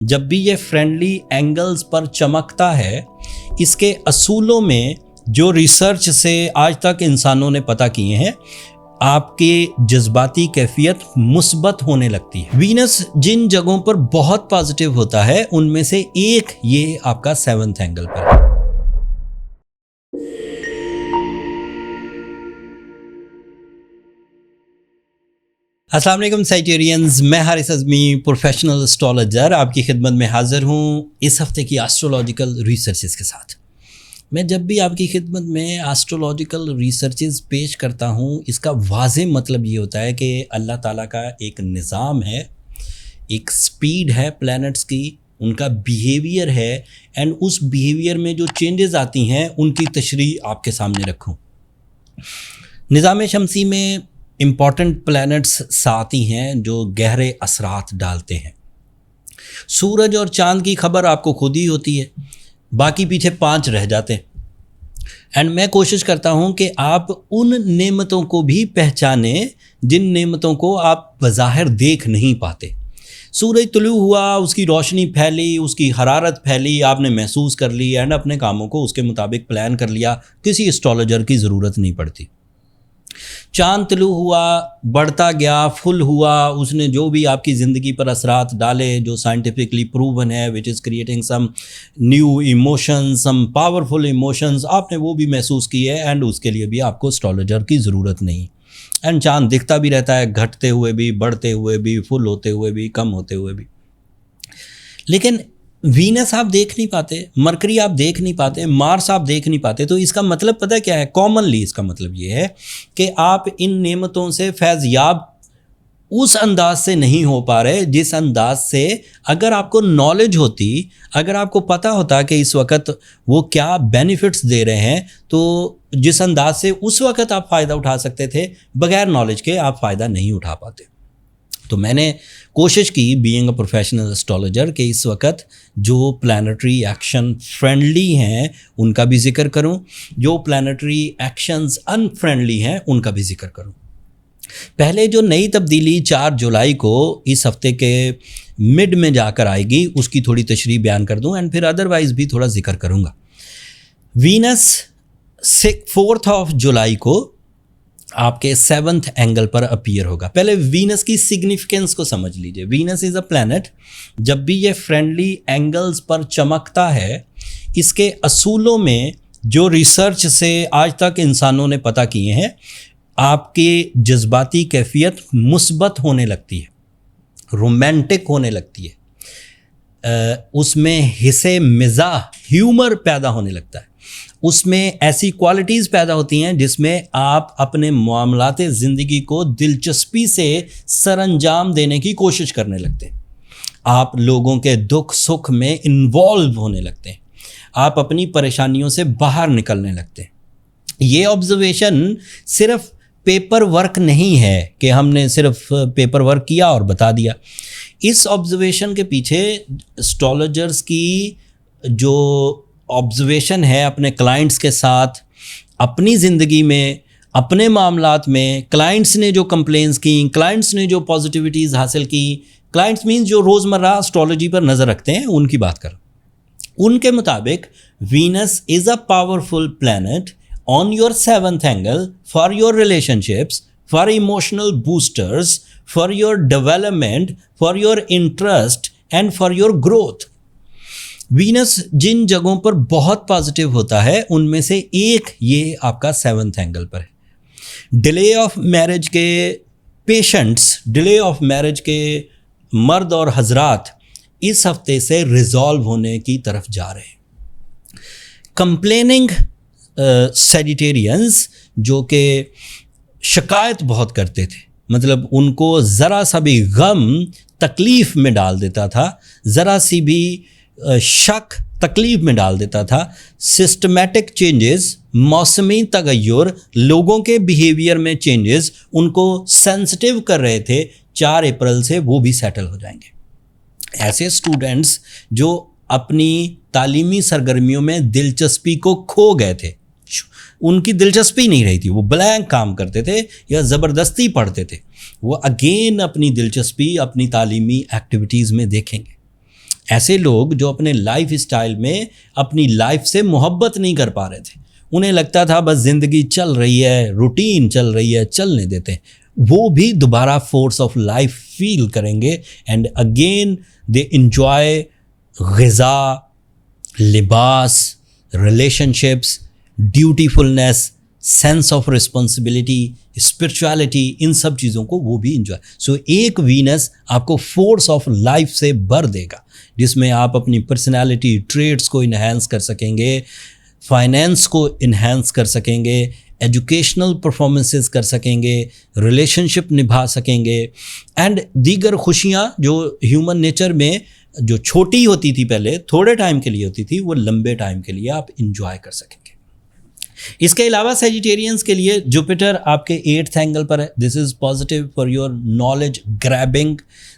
जब भी ये फ्रेंडली एंगल्स पर चमकता है, इसके असूलों में जो रिसर्च से आज तक इंसानों ने पता किए हैं, आपके जज्बाती कैफियत मुस्बत होने लगती है। वीनस जिन जगहों पर बहुत पॉजिटिव होता है, उनमें से एक ये आपका 7th एंगल पर है। अस्सलाम वालेकुम साइटेरियंस, मैं हारिस अज़मी प्रोफेशनल एस्ट्रोलॉजर आपकी खिदमत में हाज़िर हूँ इस हफ्ते की एस्ट्रोलॉजिकल रिसर्चेस के साथ। मैं जब भी आपकी खिदमत में एस्ट्रोलॉजिकल रिसर्चेस पेश करता हूँ, इसका वाज़े मतलब ये होता है कि अल्लाह ताला का एक निज़ाम है, एक स्पीड है प्लैनेट्स की, उनका बिहेवियर है, एंड उस बिहेवियर में जो चेंजेस आती हैं उनकी तशरीह आपके सामने रखूँ। निज़ाम शमसी में इम्पॉर्टेंट प्लैनेट्स साथी हैं जो गहरे असरात डालते हैं। सूरज और चांद की खबर आपको खुद ही होती है, बाकी पीछे 5 रह जाते हैं। एंड मैं कोशिश करता हूं कि आप उन नेमतों को भी पहचानें जिन नेमतों को आप बज़ाहिर देख नहीं पाते। सूरज तुलू हुआ, उसकी रोशनी फैली, उसकी हरारत फैली, आपने महसूस कर ली एंड अपने कामों को उसके मुताबिक प्लान कर लिया, किसी एस्ट्रोलॉजर की ज़रूरत नहीं पड़ती। चांद तुलू हुआ, बढ़ता गया, फुल हुआ, उसने जो भी आपकी ज़िंदगी पर असरात डाले, जो साइंटिफिकली प्रूवन है, which is creating some new emotions, some powerful emotions, आपने वो भी महसूस किए एंड उसके लिए भी आपको एस्ट्रोलॉजर की ज़रूरत नहीं। एंड चांद दिखता भी रहता है, घटते हुए भी, बढ़ते हुए भी, फुल होते हुए भी, कम होते हुए भी। लेकिन वीनस आप देख नहीं पाते, मरकरी आप देख नहीं पाते, मार्स आप देख नहीं पाते। तो इसका मतलब पता क्या है? कॉमनली इसका मतलब ये है कि आप इन नेमतों से फैज़याब उस अंदाज से नहीं हो पा रहे जिस अंदाज से अगर आपको नॉलेज होती, अगर आपको पता होता कि इस वक्त वो क्या बेनिफिट्स दे रहे हैं, तो जिस अंदाज से उस वक्त आप फ़ायदा उठा सकते थे, बगैर नॉलेज के आप फ़ायदा नहीं उठा पाते। तो मैंने कोशिश की बीइंग अ प्रोफेशनल एस्ट्रोलॉजर कि इस वक्त जो प्लानिटरी एक्शन फ्रेंडली हैं उनका भी जिक्र करूं, जो प्लानिटरी एक्शंस अनफ्रेंडली हैं उनका भी जिक्र करूं। पहले जो नई तब्दीली 4 जुलाई को इस हफ्ते के मिड में जाकर आएगी, उसकी थोड़ी तशरीह बयान कर दूं एंड फिर अदरवाइज़ भी थोड़ा जिक्र करूंगा। वीनस 4 जुलाई को आपके 7th एंगल पर अपीयर होगा। पहले वीनस की सिग्निफिकेंस को समझ लीजिए। वीनस इज़ अ प्लैनेट, जब भी ये फ्रेंडली एंगल्स पर चमकता है, इसके असूलों में जो रिसर्च से आज तक इंसानों ने पता किए हैं, आपकी जज्बाती कैफियत मुस्बत होने लगती है, रोमांटिक होने लगती है, उसमें हिस्से मिज़ाह, ह्यूमर पैदा होने लगता है, उसमें ऐसी क्वालिटीज़ पैदा होती हैं जिसमें आप अपने मामलाते ज़िंदगी को दिलचस्पी से सरअंजाम देने की कोशिश करने लगते हैं। आप लोगों के दुख सुख में इन्वॉल्व होने लगते हैं, आप अपनी परेशानियों से बाहर निकलने लगते हैं। ये ऑब्जर्वेशन सिर्फ पेपर वर्क नहीं है कि हमने सिर्फ पेपर वर्क किया और बता दिया। इस ऑब्जर्वेशन के पीछे एस्ट्रोलॉजर्स की जो ऑब्जर्वेशन है अपने क्लाइंट्स के साथ, अपनी ज़िंदगी में, अपने मामलात में, क्लाइंट्स ने जो कंप्लेंट्स की, क्लाइंट्स ने जो पॉजिटिविटीज़ हासिल की, क्लाइंट्स मीन्स जो रोज़मर्रा एस्ट्रोलॉजी पर नज़र रखते हैं, उनकी बात कर। उनके मुताबिक Venus is a powerful planet on your 7th angle for your relationships, for emotional boosters, for your development, for your interest and for your growth. Venus जिन जगहों पर बहुत पॉजिटिव होता है, उनमें से एक ये आपका 7th एंगल पर है। डिले ऑफ मैरिज के पेशेंट्स, डिले ऑफ मैरिज के मर्द और हजरात इस हफ्ते से रिजॉल्व होने की तरफ जा रहे हैं। कंप्लेनिंग सेजिटेरियंस जो कि शिकायत बहुत करते थे, मतलब उनको ज़रा सा भी गम तकलीफ़ में डाल देता था, ज़रा सी भी शक तकलीफ में डाल देता था। सिस्टमेटिक चेंजेस, मौसमी तगय्युर, लोगों के बिहेवियर में चेंजेस उनको सेंसिटिव कर रहे थे। 4 अप्रैल से वो भी सेटल हो जाएंगे। ऐसे स्टूडेंट्स जो अपनी तालीमी सरगर्मियों में दिलचस्पी को खो गए थे, उनकी दिलचस्पी नहीं रही थी, वो ब्लैंक काम करते थे या ज़बरदस्ती पढ़ते थे, वो अगेन अपनी दिलचस्पी अपनी तालीमी एक्टिविटीज़ में देखेंगे। ऐसे लोग जो अपने लाइफ स्टाइल में अपनी लाइफ से मोहब्बत नहीं कर पा रहे थे, उन्हें लगता था बस ज़िंदगी चल रही है, रूटीन चल रही है, चलने देते हैं, वो भी दोबारा फोर्स ऑफ लाइफ फील करेंगे एंड अगेन दे इंजॉय ग़िज़ा, लिबास, relationships, dutifulness, sense of responsibility, spirituality, इन सब चीज़ों को वो भी इंजॉय। सो एक वीनस आपको फोर्स ऑफ लाइफ से भर देगा, जिसमें आप अपनी पर्सनालिटी ट्रेड्स को इन्हेंस कर सकेंगे, फाइनेंस को इन्हेंस कर सकेंगे, एजुकेशनल परफॉर्मेंसेस कर सकेंगे, रिलेशनशिप निभा सकेंगे एंड दीगर खुशियाँ जो ह्यूमन नेचर में जो छोटी होती थी पहले, थोड़े टाइम के लिए होती थी, वो लंबे टाइम के लिए आप इंजॉय कर सकेंगे। इसके अलावा सेजिटेरियंस के लिए जुपिटर आपके 8th एंगल पर है। This is positive for your knowledge grabbing,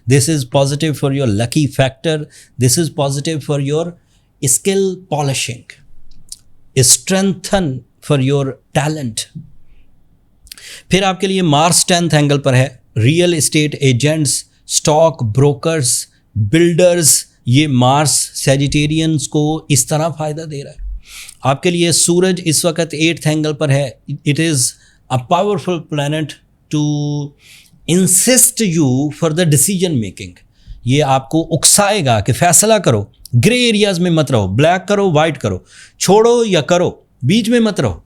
this is positive for your lucky factor, this is positive for your skill polishing, strengthen for your talent. फिर आपके लिए मार्स 10th एंगल पर है। Real estate agents, stock brokers, builders, ये Mars Sagittarians को इस तरह फ़ायदा दे रहा है। आपके लिए सूरज इस वक्त 8th एंगल पर है। It is a powerful planet to insist you for the decision making. ये आपको उकसाएगा कि फैसला करो, ग्रे एरियाज में मत रहो, ब्लैक करो वाइट करो, छोड़ो या करो, बीच में मत रहो।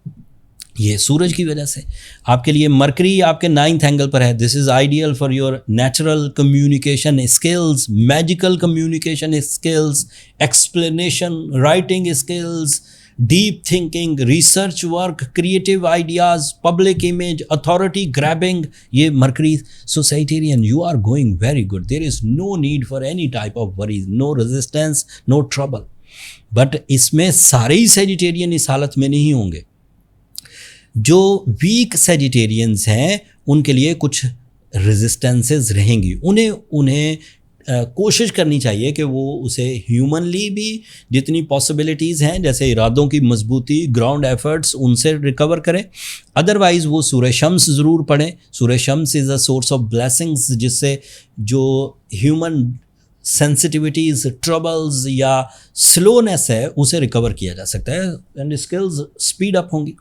ये सूरज की वजह से। आपके लिए मरकरी आपके 9th एंगल पर है। This is ideal for your natural communication skills, magical communication skills, explanation writing skills, deep thinking, research work, creative ideas, public image, authority grabbing, ये Mercury. So Sagittarian, you are going very good. There is no need for any type of worries, no resistance, no trouble. But इसमें सारे ही Sagittarian इस हालत में नहीं होंगे। जो week Sagittarians हैं उनके लिए कुछ रेजिस्टेंसेस रहेंगी। उन्हें कोशिश करनी चाहिए कि वो उसे ह्यूमनली भी जितनी पॉसिबिलिटीज़ हैं, जैसे इरादों की मजबूती, ग्राउंड एफर्ट्स, उनसे रिकवर करें। अदरवाइज़ वो सूरह शम्स ज़रूर पढ़ें। सूरह शम्स is a source of blessings, जिससे जो ह्यूमन सेंसिटिविटीज़, ट्रबल्स या स्लोनेस है उसे रिकवर किया जा सकता है एंड स्किल्स स्पीड अप होंगी।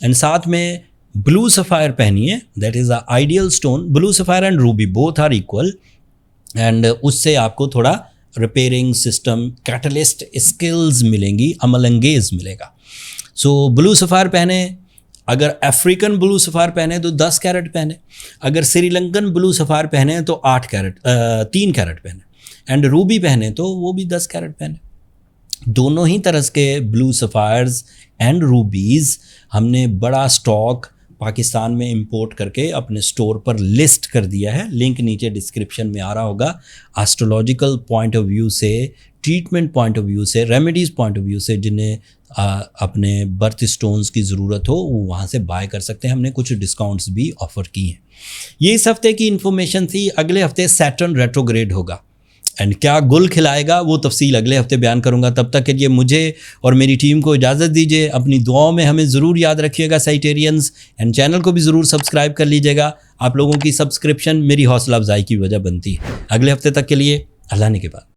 एंड साथ में ब्लू सफ़ायर पहनिए, that is a ideal stone. Blue sapphire and ruby both are equal and उससे आपको थोड़ा रिपेयरिंग सिस्टम, कैटलिस्ट स्किल्स मिलेंगी, अमल अंगेज मिलेगा। सो ब्लू सफ़ायर पहने। अगर अफ्रीकन ब्लू सफ़ायर पहने तो 10 कैरेट पहने। अगर श्रीलंकन ब्लू सफ़ायर पहने तो 3 कैरेट पहने। एंड रूबी पहने तो वो भी 10 कैरेट पहने। दोनों ही तरह के ब्लू सफ़ायर्स एंड रूबीज़ हमने बड़ा स्टॉक पाकिस्तान में इंपोर्ट करके अपने स्टोर पर लिस्ट कर दिया है। लिंक नीचे डिस्क्रिप्शन में आ रहा होगा। एस्ट्रोलॉजिकल पॉइंट ऑफ व्यू से, ट्रीटमेंट पॉइंट ऑफ व्यू से, रेमेडीज़ पॉइंट ऑफ व्यू से जिन्हें अपने बर्थ स्टोन्स की ज़रूरत हो वो वहाँ से बाय कर सकते हैं। हमने कुछ डिस्काउंट्स भी ऑफ़र किए हैं। ये इस हफ्ते की इन्फॉर्मेशन थी। अगले हफ्ते सैटर्न रेट्रोग्रेड होगा एंड क्या गुल खिलाएगा वो तफसील अगले हफ्ते बयान करूंगा। तब तक के लिए मुझे और मेरी टीम को इजाज़त दीजिए। अपनी दुआओं में हमें ज़रूर याद रखिएगा सेजिटेरियंस, एंड चैनल को भी ज़रूर सब्सक्राइब कर लीजिएगा। आप लोगों की सब्सक्रिप्शन मेरी हौसला अफजाई की वजह बनती है। अगले हफ्ते तक के लिए अल्लाह ने के बाद।